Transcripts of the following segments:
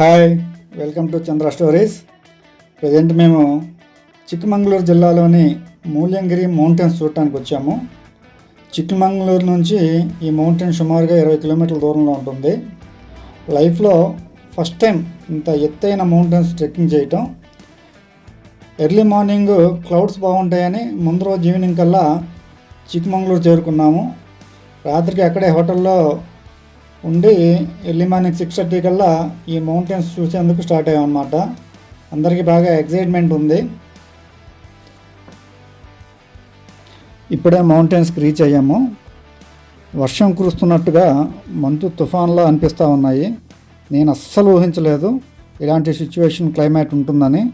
Hi, welcome to Chandra stories. Present మేము చిక్కమంగళూరు జిల్లాలోని మూల్యంగిరి mountains చూడటానికి వచ్చాము. చిక్కమంగళూరు నుంచి ఈ మౌంటైన్ సుమారుగా 20 కిలోమీటర్ల దూరంలో ఉంటుంది. లైఫ్లో ఫస్ట్ టైం ఇంత ఎత్తైన మౌంటైన్స్ ట్రెక్కింగ్ చేయటం. ఎర్లీ మార్నింగ్ క్లౌడ్స్ బాగుంటాయని ముందు రోజు ఈవినింగ్ కల్లా చిక్కమంగళూరు చేరుకున్నాము. రాత్రికి అక్కడే హోటల్లో ఉండి ఎర్లీ మార్నింగ్ 6:30 కల్లా ఈ మౌంటైన్స్ చూసేందుకు స్టార్ట్ అయ్యామన్నమాట. అందరికీ బాగా ఎక్సైట్మెంట్ ఉంది. ఇప్పుడే మౌంటైన్స్కి రీచ్ అయ్యాము. వర్షం కురుస్తున్నట్టుగా మంచు తుఫాన్లా అనిపిస్తూ ఉన్నాయి. నేను అస్సలు ఊహించలేదు ఇలాంటి సిచ్యువేషన్ క్లైమేట్ ఉంటుందని.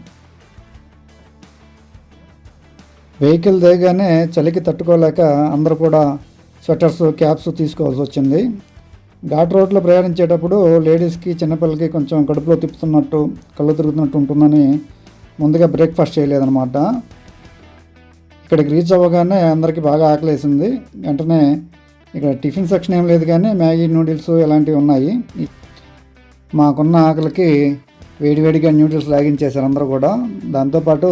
వెహికల్ దిగగానే చలికి తట్టుకోలేక అందరూ కూడా స్వెటర్స్, క్యాప్స్ తీసుకోవాల్సి వచ్చింది. ఘాట్ రోడ్లో ప్రయాణించేటప్పుడు లేడీస్కి, చిన్నపిల్లలకి కొంచెం కడుపులో తిప్పుతున్నట్టు, కళ్ళు తిరుగుతున్నట్టు ఉంటుందని ముందుగా బ్రేక్ఫాస్ట్ చేయలేదన్నమాట. ఇక్కడికి రీచ్ అవ్వగానే అందరికీ బాగా ఆకలేసింది. వెంటనే ఇక్కడ టిఫిన్ సెక్షన్ ఏం లేదు, కానీ మ్యాగీ, నూడిల్స్ ఇలాంటివి ఉన్నాయి. మాకున్న ఆకలికి వేడివేడిగా నూడిల్స్ లాగించేశారు అందరూ కూడా. దాంతోపాటు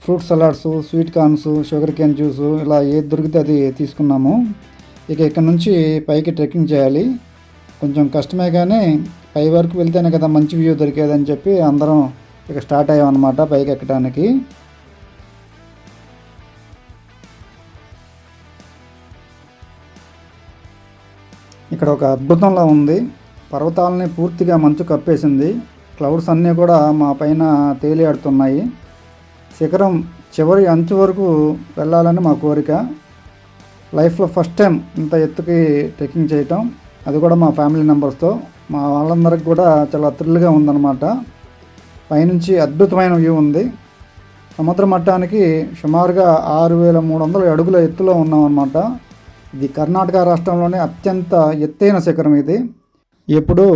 fruit salads, sweet corns, sugar cane juice ఇలా ఏది దొరికితే అది తీసుకున్నాము. ఇక ఇక్కడ నుంచి పైకి ట్రెక్కింగ్ చేయాలి. కొంచెం కష్టమే, కానీ పై వరకు వెళ్తేనే కదా మంచి వ్యూ దొరికేదని చెప్పి అందరం ఇక స్టార్ట్ అయ్యామన్నమాట పైకి ఎక్కడానికి. ఇక్కడ ఒక అద్భుతంలా ఉంది. పర్వతాలని పూర్తిగా మంచు కప్పేసింది. క్లౌడ్స్ అన్నీ కూడా మా పైన తేలియాడుతున్నాయి. శిఖరం చివరి అంచు వరకు వెళ్ళాలని మా కోరిక. లైఫ్లో ఫస్ట్ టైం ఇంత ఎత్తుకి ట్రెక్కింగ్ చేయటం, అది కూడా మా ఫ్యామిలీ మెంబర్స్తో. మా వాళ్ళందరికి కూడా చాలా థ్రిల్గా ఉందన్నమాట. పైనుంచి అద్భుతమైన వ్యూ ఉంది. సముద్ర మట్టానికి సుమారుగా 6,300 అడుగుల ఎత్తులో ఉన్నామన్నమాట. ఇది కర్ణాటక రాష్ట్రంలోనే అత్యంత ఎత్తైన శిఖరం ఇది. ఎప్పుడూ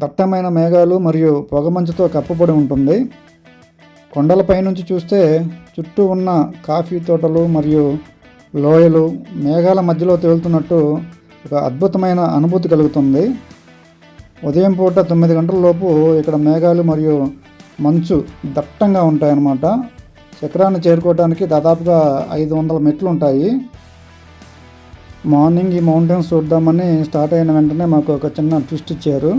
దట్టమైన మేఘాలు మరియు పొగమంచుతో కప్పబడి ఉంటుంది. కొండలపై నుంచి చూస్తే చుట్టూ ఉన్న కాఫీ తోటలు మరియు లోయలు మేఘాల మధ్యలో తేలుతున్నట్టు ఒక అద్భుతమైన అనుభూతి కలుగుతుంది. ఉదయం పూట 9 గంటల లోపు ఇక్కడ మేఘాలు మరియు మంచు దట్టంగా ఉంటాయన్నమాట. శిఖరాన్ని చేరుకోవడానికి దాదాపుగా 500 మెట్లు ఉంటాయి. మార్నింగ్ ఈ మౌంటైన్స్ చూద్దామని స్టార్ట్ అయిన వెంటనే మాకు ఒక చిన్న ట్విస్ట్ ఇచ్చారు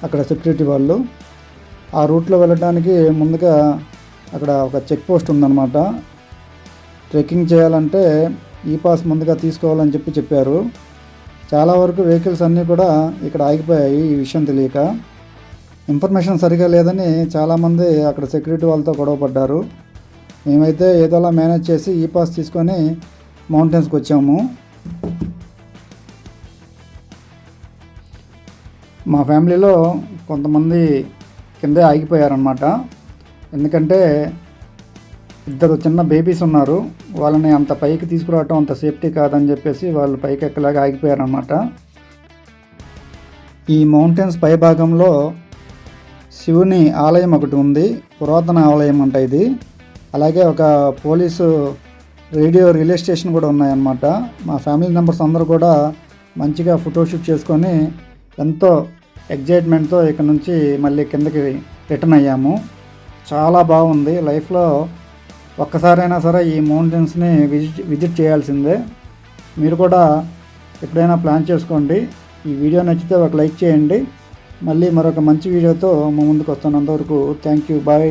అక్కడ సెక్యూరిటీ వాళ్ళు. ఆ రూట్లో వెళ్ళడానికి ముందుగా అక్కడ ఒక చెక్ పోస్ట్ ఉందన్నమాట. ట్రెక్కింగ్ చేయాలంటే ఈ పాస్ ముందుగా తీసుకోవాలని చెప్పారు. చాలా వరకు వెహికల్స్ అన్నీ కూడా ఇక్కడ ఆగిపోయాయి ఈ విషయం తెలియక. ఇన్ఫర్మేషన్ సరిగా లేదని చాలామంది అక్కడ సెక్యూరిటీ వాళ్ళతో గొడవ పడ్డారు. మేమైతే ఏదోలా మేనేజ్ చేసి ఈ పాస్ తీసుకొని మౌంటైన్స్కి వచ్చాము. మా ఫ్యామిలీలో కొంతమంది కిందే ఆగిపోయారనమాట. ఎందుకంటే 2 చిన్న బేబీస్ ఉన్నారు. వాళ్ళని అంత పైకి తీసుకురావటం అంత సేఫ్టీ కాదని చెప్పేసి వాళ్ళు పైకి ఎక్కలాగా ఆగిపోయారనమాట. ఈ మౌంటైన్స్ పై భాగంలో శివుని ఆలయం ఒకటి ఉంది. పురాతన ఆలయం అంట ఇది. అలాగే ఒక పోలీసు రేడియో రిలే స్టేషన్ కూడా ఉన్నాయన్నమాట. మా ఫ్యామిలీ మెంబర్స్ అందరూ కూడా మంచిగా ఫోటోషూట్ చేసుకొని ఎంతో ఎగ్జైట్మెంట్తో ఇక్కడ నుంచి మళ్ళీ కిందకి రిటర్న్ అయ్యాము. చాలా బాగుంది. లైఫ్లో ఒక్కసారైనా సరే ఈ మౌంటైన్స్ని విజిట్ చేయాల్సిందే. మీరు కూడా ఎప్పుడైనా ప్లాన్ చేసుకోండి. ఈ వీడియో నచ్చితే ఒక లైక్ చేయండి. మళ్ళీ మరొక మంచి వీడియోతో ముందుకు వస్తాను. అంతవరకు థ్యాంక్ యూ, బాయ్.